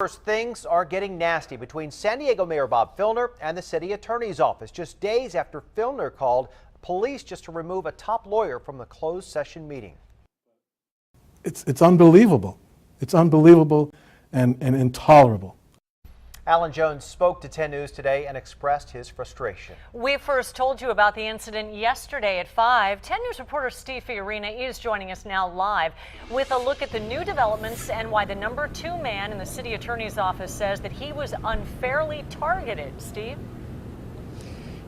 First, things are getting nasty between San Diego Mayor Bob Filner and the city attorney's office, just days after Filner called police just to remove a top lawyer from the closed session meeting. It's unbelievable. It's unbelievable and intolerable. Alan Jones spoke to 10 News today and expressed his frustration. We first told you about the incident yesterday at 5. 10 News reporter Steve Fiorina is joining us now live with a look at the new developments and why the number 2 man in the city attorney's office says that he was unfairly targeted. Steve?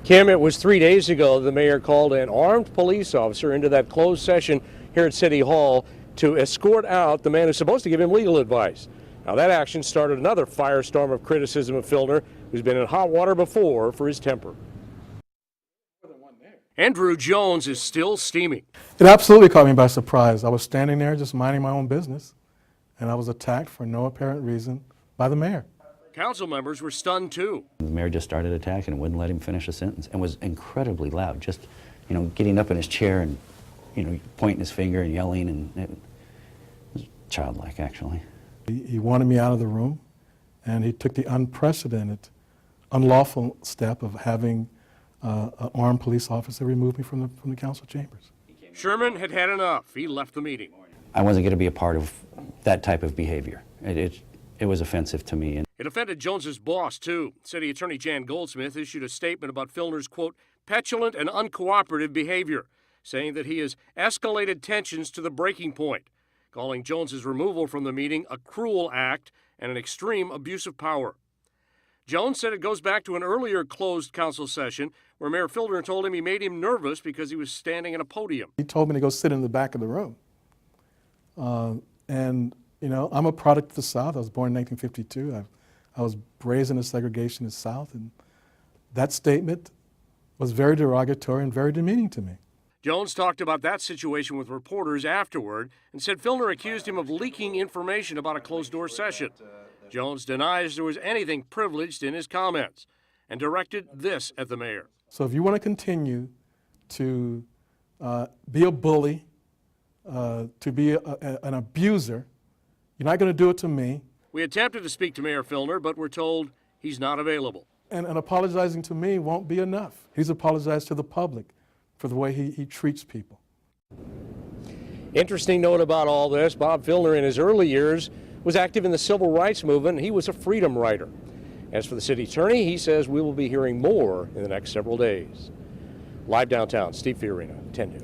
Kim, it was 3 days ago the mayor called an armed police officer into that closed session here at City Hall to escort out the man who's supposed to give him legal advice. Now, that action started another firestorm of criticism of Filner, who's been in hot water before for his temper. Andrew Jones is still steaming. It absolutely caught me by surprise. I was standing there just minding my own business, and I was attacked for no apparent reason by the mayor. Council members were stunned, too. The mayor just started attacking and wouldn't let him finish a sentence and was incredibly loud, just, getting up in his chair and, pointing his finger and yelling, and it was childlike, actually. He wanted me out of the room, and he took the unprecedented, unlawful step of having an armed police officer remove me from the council chambers. Sherman had had enough. He left the meeting. I wasn't going to be a part of that type of behavior. It was offensive to me. It offended Jones's boss, too. City Attorney Jan Goldsmith issued a statement about Filner's, quote, petulant and uncooperative behavior, saying that he has escalated tensions to the breaking point, calling Jones's removal from the meeting a cruel act and an extreme abuse of power. Jones said it goes back to an earlier closed council session where Mayor Filner told him he made him nervous because he was standing at a podium. He told me to go sit in the back of the room. I'm a product of the South. I was born in 1952. I was raised in a segregationist South, and that statement was very derogatory and very demeaning to me. Jones talked about that situation with reporters afterward and said Filner accused him of leaking information about a closed-door session. Jones denies there was anything privileged in his comments and directed this at the mayor. So if you want to continue to be a bully, to be an abuser, you're not going to do it to me. We attempted to speak to Mayor Filner, but we're told he's not available. And apologizing to me won't be enough. He's apologized to the public for the way he treats people. Interesting note about all this, Bob Filner in his early years was active in the civil rights movement, and he was a freedom rider. As for the city attorney, he says we will be hearing more in the next several days. Live downtown, Steve Fiorina, 10 News.